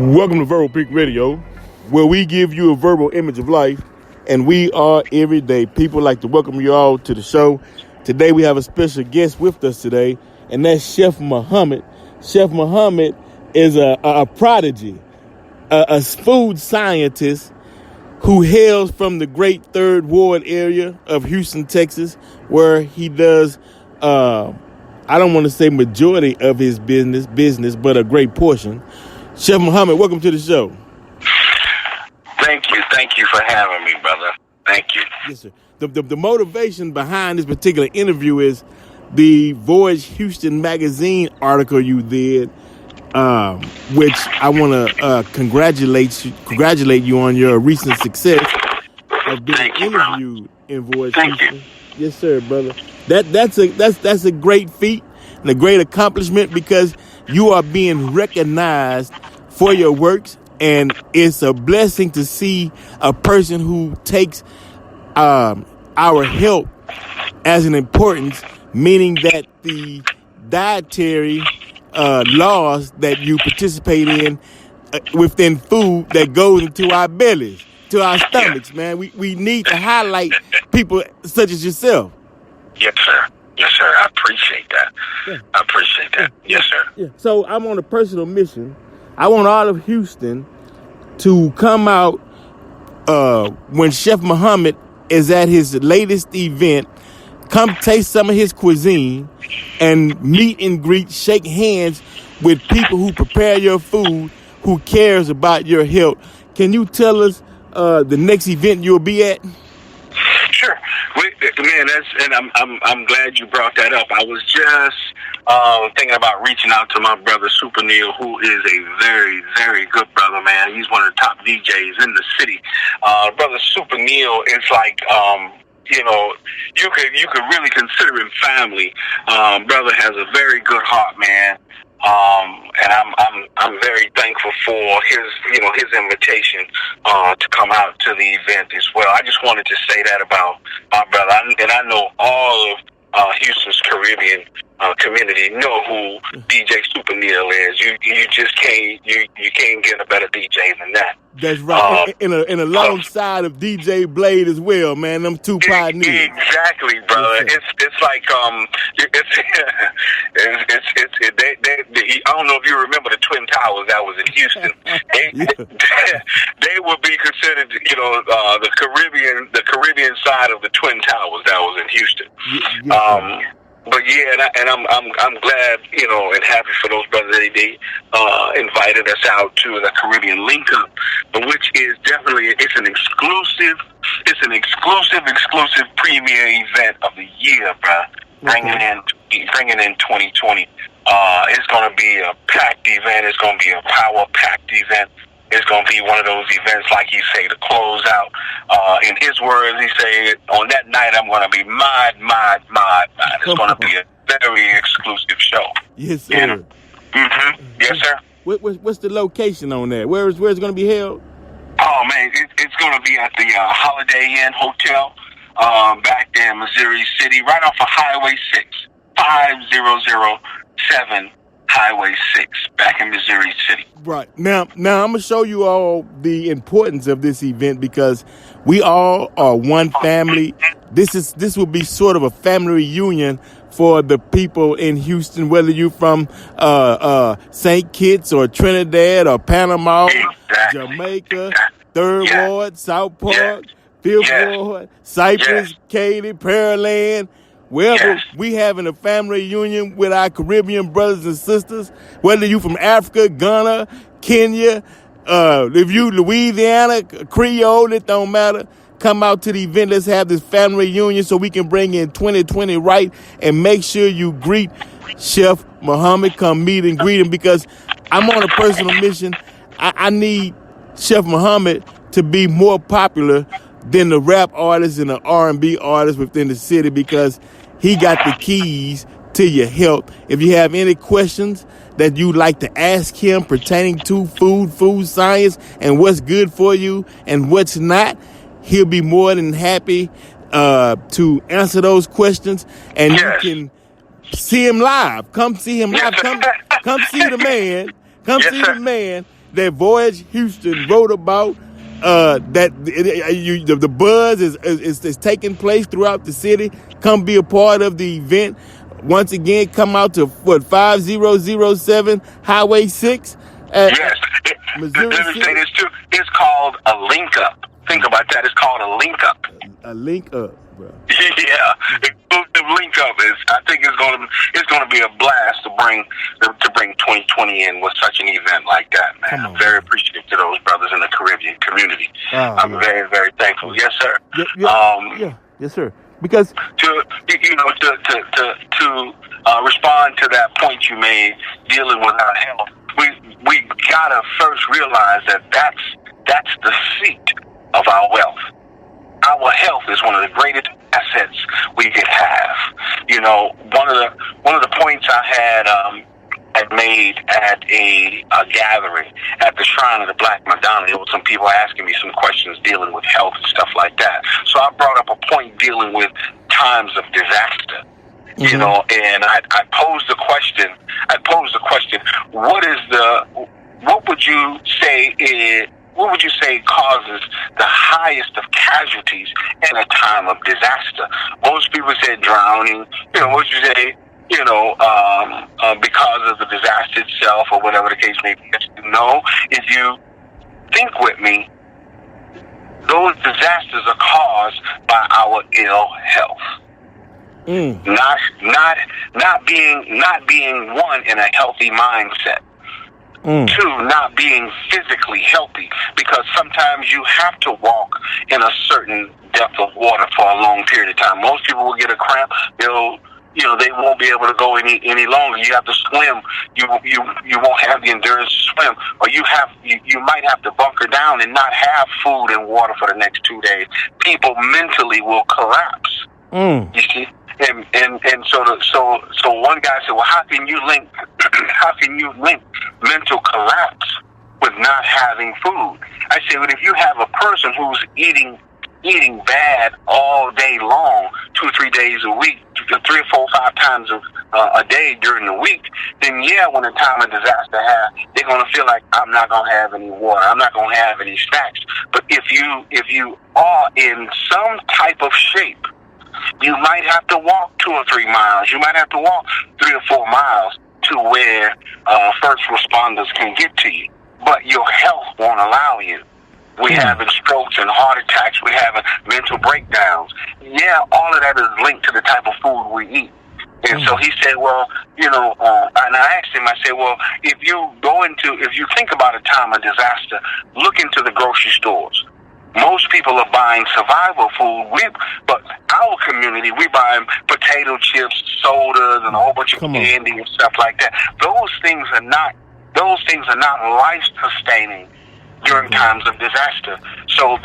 Welcome to Verbal Peak Radio, where we give you a verbal image of life, and we are everyday people. Like to welcome you all to the show. Today we have a special guest with us today, and that's Chef Muhammad. Chef Muhammad is a prodigy, a food scientist who hails from the great Third Ward area of Houston, Texas, where he does, I don't want to say majority of his business, but a great portion. Chef Muhammad, welcome to the show. Thank you for having me, brother. Thank you. Yes, sir. The motivation behind this particular interview is the Voyage Houston magazine article you did, which I want to congratulate you on your recent success of being interviewed in Voyage Houston. Yes, sir, brother. That's a great feat and a great accomplishment because you are being recognized for your works, and it's a blessing to see a person who takes our health as an importance, meaning that the dietary laws that you participate in within food that goes into our bellies, to our stomachs, man. We need to highlight people such as yourself. Yes, sir. Yes, sir. I appreciate that. Yeah. I appreciate that. Yes, sir. Yeah. So I'm on a personal mission. I want all of Houston to come out when Chef Muhammad is at his latest event. Come taste some of his cuisine and meet and greet, shake hands with people who prepare your food, who cares about your health. Can you tell us the next event you'll be at? Sure, man. I'm glad you brought that up. I was just thinking about reaching out to my brother Super Neil, who is a very, very good brother, man. He's one of the top DJs in the city. Brother Super Neil is like, you could really consider him family. Brother has a very good heart, man. And I'm very thankful for his invitation to come out to the event as well. I just wanted to say that about my brother, and I know all of Houston's Caribbean community know who DJ Super Neil is. You just can't get a better DJ than that. That's right. And alongside of DJ Blade as well, man. Them two pioneers. Exactly, brother. Yes, it's like I don't know if you remember the Twin Towers that was in Houston. They would be considered, the Caribbean side of the Twin Towers that was in Houston. But yeah, and I'm glad, and happy for those brothers. They invited us out to the Caribbean Link Up, which is definitely it's an exclusive premier event of the year, bro. Bringing in 2020. It's going to be a packed event. It's going to be a power packed event. It's going to be one of those events, like he say, to close out. In his words, he say, on that night, I'm going to be mod. It's going to be a very exclusive show. Yes, sir. Yes, sir. What's the location on that? Where's it going to be held? Oh, man, it's going to be at the Holiyday Inn Hotel back there in Missouri City, right off of Highway 6, 5007 Highway 6, back in Missouri City. Right. Now I'm going to show you all the importance of this event because we all are one family. This will be sort of a family reunion for the people in Houston, whether you're from St. Kitts or Trinidad or Panama, Jamaica, Third Ward, South Park, Fifth Ward, Cypress, Katy, Pearland. Wherever we having a family reunion with our Caribbean brothers and sisters, whether you from Africa, Ghana, Kenya, if you Louisiana, Creole, it don't matter. Come out to the event. Let's have this family reunion so we can bring in 2020 right and make sure you greet Chef Muhammad. Come meet and greet him because I'm on a personal mission. I need Chef Muhammad to be more popular than the rap artists and the R&B artists within the city because he got the keys to your health. If you have any questions that you'd like to ask him pertaining to food science, and what's good for you and what's not, he'll be more than happy to answer those questions. And you can see him live. Come see him live. Come see the man. Come see the man that Voyage Houston wrote about. The buzz is taking place throughout the city. Come be a part of the event. Once again, come out to 5007 Highway 6 at Yes. Missouri Let me say City. this too. It's called a link up. Think about that. It's called a link up. A link up, bro. Yeah, exclusive link up is. I think it's gonna be a blast to bring 2020 in with such an event like that, man. I'm very appreciative to those brothers in the Caribbean community. I'm very, very thankful. Yes, sir. Yes, sir. Because to respond to that point you made dealing with our health, we gotta first realize that that's the seat of our wealth. Our health is one of the greatest assets we could have. You know, one of the points I had made at a gathering at the Shrine of the Black Madonna. There were some people asking me some questions dealing with health and stuff like that. So I brought up a point dealing with times of disaster. Mm-hmm. You know, and I posed the question. What would you say causes the highest of casualties in a time of disaster? Most people said drowning. You know, what would you say? You know, because of the disaster itself or whatever the case may be. No, if you think with me, those disasters are caused by our ill health. Not being one in a healthy mindset. Two, not being physically healthy, because sometimes you have to walk in a certain depth of water for a long period of time. Most people will get a cramp. They won't be able to go any longer. You have to swim. You won't have the endurance to swim, or you might have to bunker down and not have food and water for the next 2 days. People mentally will collapse. You see. And so one guy said, well, how can you link mental collapse with not having food? I said, well, if you have a person who's eating bad all day long, 2 or 3 days a week, 3 or 4 or 5 times a day during the week, then yeah, when the time of disaster happens, they're gonna feel like, I'm not gonna have any water, I'm not gonna have any snacks. But if you are in some type of shape, you might have to walk 2 or 3 miles. You might have to walk 3 or 4 miles to where first responders can get to you. But your health won't allow you. We're having strokes and heart attacks. We're having mental breakdowns. Yeah, all of that is linked to the type of food we eat. And so he said, well, and I asked him, I said, well, if you think about a time of disaster, look into the grocery stores. Most people are buying survival food, but our community, we buying potato chips, sodas, and a whole bunch of candy and stuff like that. Those things are not life sustaining during times of disaster. So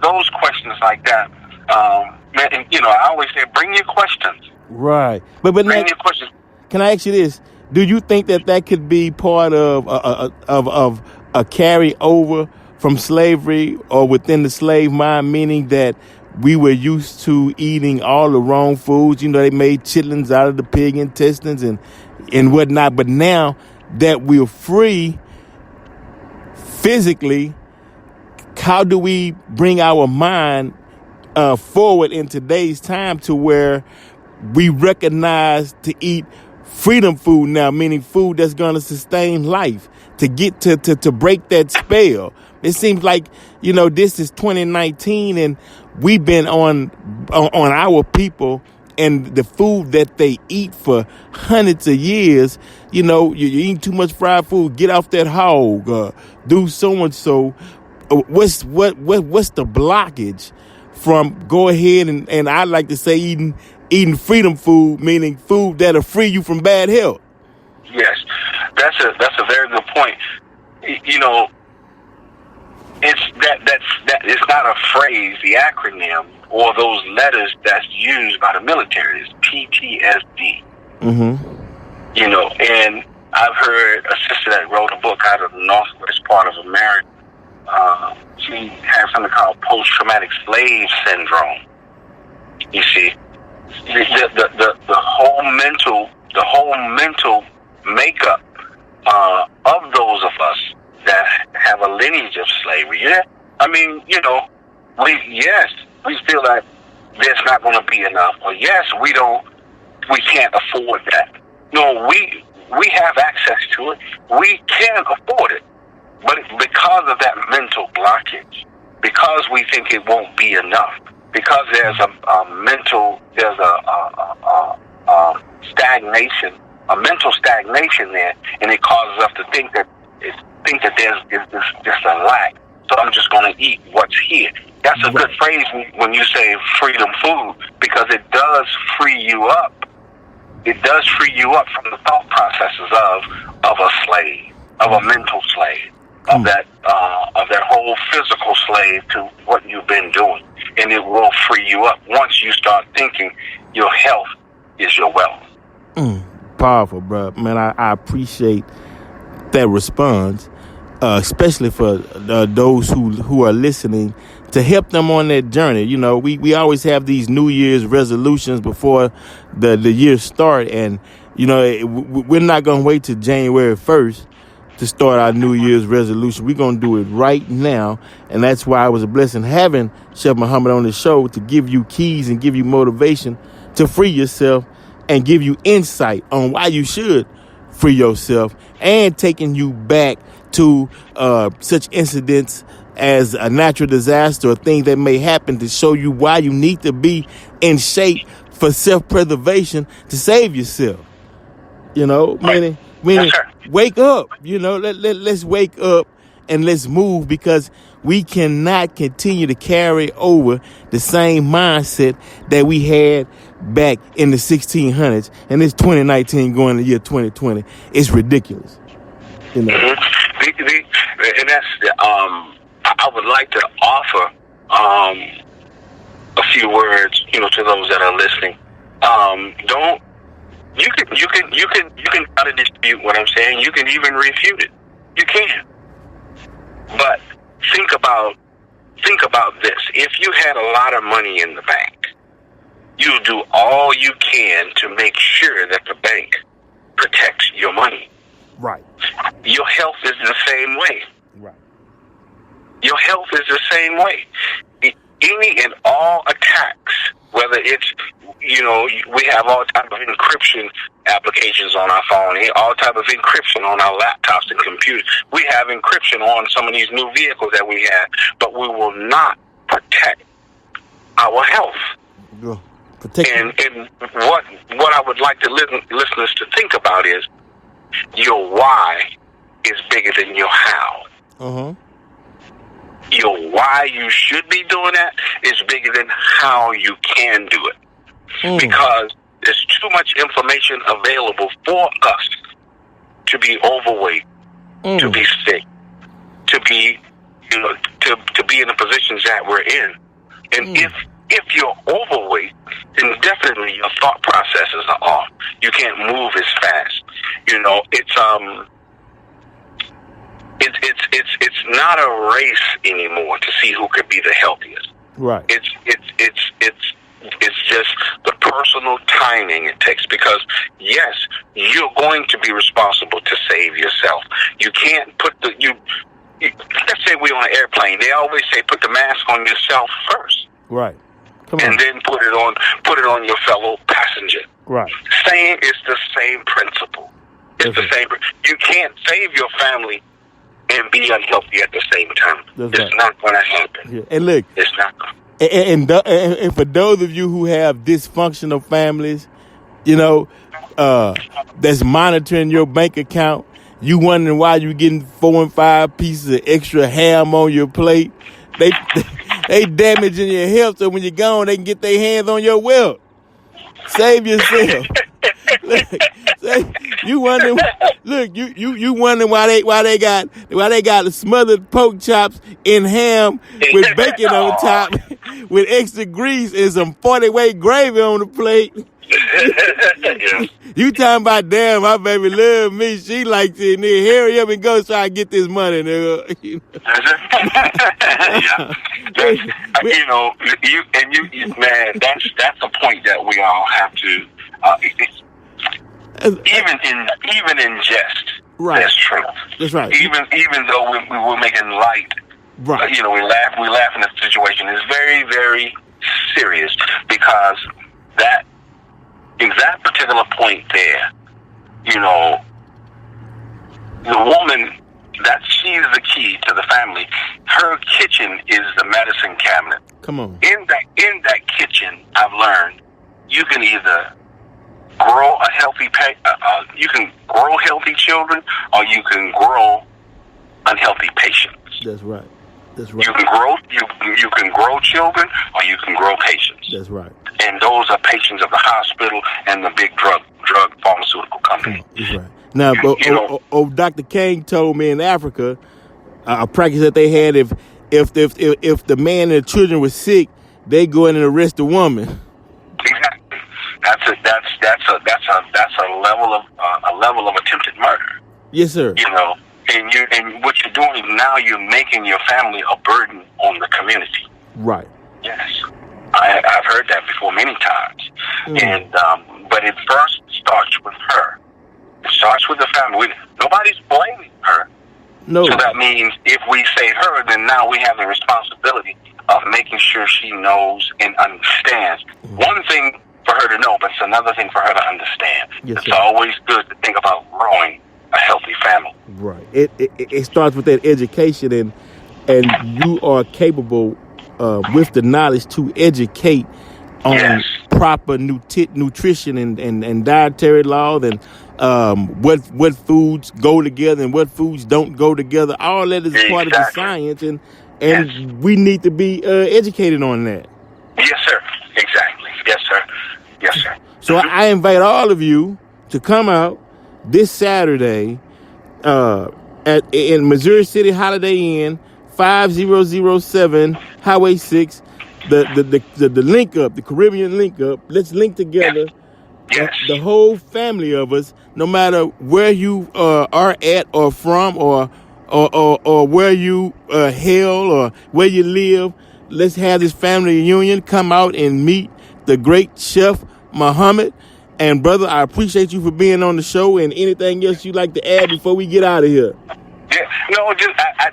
those questions like that, I always say, bring your questions. Right, but bring your questions. Can I ask you this? Do you think that could be part of a carryover from slavery or within the slave mind, meaning that we were used to eating all the wrong foods? You know, they made chitlins out of the pig intestines and whatnot. But now that we're free physically, how do we bring our mind forward in today's time to where we recognize to eat freedom food now, meaning food that's going to sustain life, to get to break that spell? It seems like, this is 2019 and we've been on our people and the food that they eat for hundreds of years. You're eating too much fried food. Get off that hog. Do so and so. What's the blockage from go ahead and I like to say eating freedom food, meaning food that'll free you from bad health? Yes, that's a very good point. It's not a phrase, the acronym, or those letters that's used by the military. It's PTSD. And I've heard a sister that wrote a book out of the northwest part of America. She has something called post-traumatic slave syndrome. You see, the whole mental makeup of those of us that have a lineage of slavery. Yeah, I mean, you know, we feel like there's not going to be enough, or yes, we can't afford that. No, we have access to it. We can afford it, but because of that mental blockage, because we think it won't be enough, because there's a stagnation, a mental stagnation there, and it causes us to think that there's just a lack. So I'm just going to eat what's here. That's a good phrase when you say freedom food, because it does free you up. It does free you up from the thought processes of a slave, of a mental slave, of that whole physical slave to what you've been doing, and it will free you up once you start thinking your health is your wealth. Powerful, bro. Man, I appreciate that response, especially for those who are listening, to help them on that journey. You know, we always have these New Year's resolutions before the year start, and you know, we're not gonna wait till January 1st to start our New Year's resolution. We're gonna do it right now, and that's why it was a blessing having Chef Muhammad on the show to give you keys and give you motivation to free yourself and give you insight on why you should free yourself, and taking you back to such incidents as a natural disaster or things that may happen to show you why you need to be in shape for self-preservation to save yourself. You know, meaning wake up. You know, let's wake up and let's move, because we cannot continue to carry over the same mindset that we had back in the 1600s, and it's 2019 going to year 2020. It's ridiculous. You know, and that's I would like to offer a few words, you know, to those that are listening. You can try to dispute what I'm saying. You can even refute it. You can. But think about this. If you had a lot of money in the bank, you'll do all you can to make sure that the bank protects your money. Right. Your health is the same way. Right. Your health is the same way. Any and all attacks, whether it's, you know, we have all type of encryption applications on our phone, all type of encryption on our laptops and computers. We have encryption on some of these new vehicles that we have, but we will not protect our health. Yeah. And what I would like to listeners to think about is your why is bigger than your how. Uh-huh. Your why you should be doing that is bigger than how you can do it. Because there's too much information available for us to be overweight, to be sick, to be, you know, to be in the positions that we're in. And if you're overweight, then definitely your thought processes are off. You can't move as fast. You know, it's not a race anymore to see who could be the healthiest. Right. It's just the personal timing it takes, because yes, you're going to be responsible to save yourself. You can't put let's say we're on an airplane. They always say put the mask on yourself first. Right. Come on. And then put it on your fellow passenger. Right. It's the same principle. It's the same. You can't save your family and be unhealthy at the same time. It's not going to happen. Yeah. And look, it's not going. And for those of you who have dysfunctional families, you know, that's monitoring your bank account, you wondering why you getting 4 and 5 pieces of extra ham on your plate. They damaging your health, so when you're gone, they can get their hands on your wealth. Save yourself. You wondering? Look, you wondering why they got smothered pork chops in ham with bacon on top, with extra grease and some 40-weight gravy on the plate. You talking about, damn, my baby love me. She likes it. Nigga, hurry up and go so I get this money, nigga. You know, man, that's a point that we all have to. Even in jest, Right. there's truth. That's right. Even though we were making light, Right. we laugh in the situation. It's very, very serious because that exact particular point there, the woman, she's the key to the family. Her kitchen is the medicine cabinet. Come on. In that kitchen, I've learned you can either grow a healthy you can grow healthy children, or you can grow unhealthy patients. That's right. That's right. You can grow children, or you can grow patients. That's right. And those are patients of the hospital and the big drug pharmaceutical company. That's right. Now, Dr. King told me in Africa, a practice that they had, if the man and the children were sick, they go in and arrest the woman. Exactly. That's a level of attempted murder. Yes, sir. And what you're doing now, you're making your family a burden on the community. Right. Yes, I've heard that before many times. But it first starts with her. It starts with the family. Nobody's blaming her. No. So that means if we say her, then now we have the responsibility of making sure she knows and understands. One thing for her to know, but it's another thing for her to understand. Yes, it's sir. always good to think about growing a healthy family. Right. It starts with that education, and you are capable with the knowledge to educate on proper nutrition and dietary laws, and what foods go together and what foods don't go together. All that is part of the science, and we need to be educated on that. Yes, sir. Exactly. Yes, sir. Yes, sir. So I invite all of you to come out this Saturday in Missouri City Holiyday Inn, 5007 Highway 6. The link up, the Caribbean link up. Let's link together. Yes. The whole family of us, no matter where you are at or from, or where you hail or where you live. Let's have this family reunion. Come out and meet the great Chef Muhammad. And brother, I appreciate you for being on the show. And anything else you'd like to add before we get out of here? Yeah, no, just I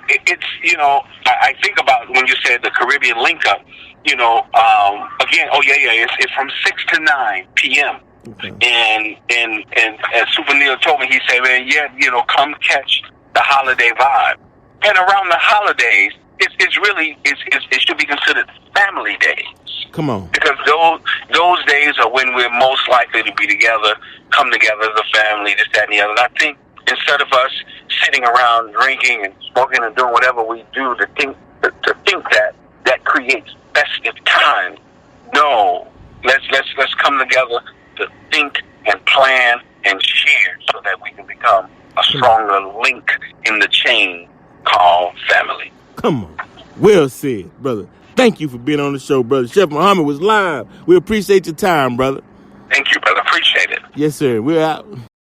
think about when you said the Caribbean link up. Again, it's from 6 to 9 p.m. Okay. And as Super Neil told me, he said, man, come catch the holiday vibe. And around the holidays, it should be considered family days. Come on. Because those days are when we're most likely to be together, come together as a family, this, that, and the other. And I think instead of us sitting around drinking and smoking and doing whatever we do to think that creates festive time, no. Let's come together to think and plan and share so that we can become a stronger link in the chain called family. Come on. Well said, brother. Thank you for being on the show, brother. Chef Muhammad was live. We appreciate your time, brother. Thank you, brother. Appreciate it. Yes, sir. We're out.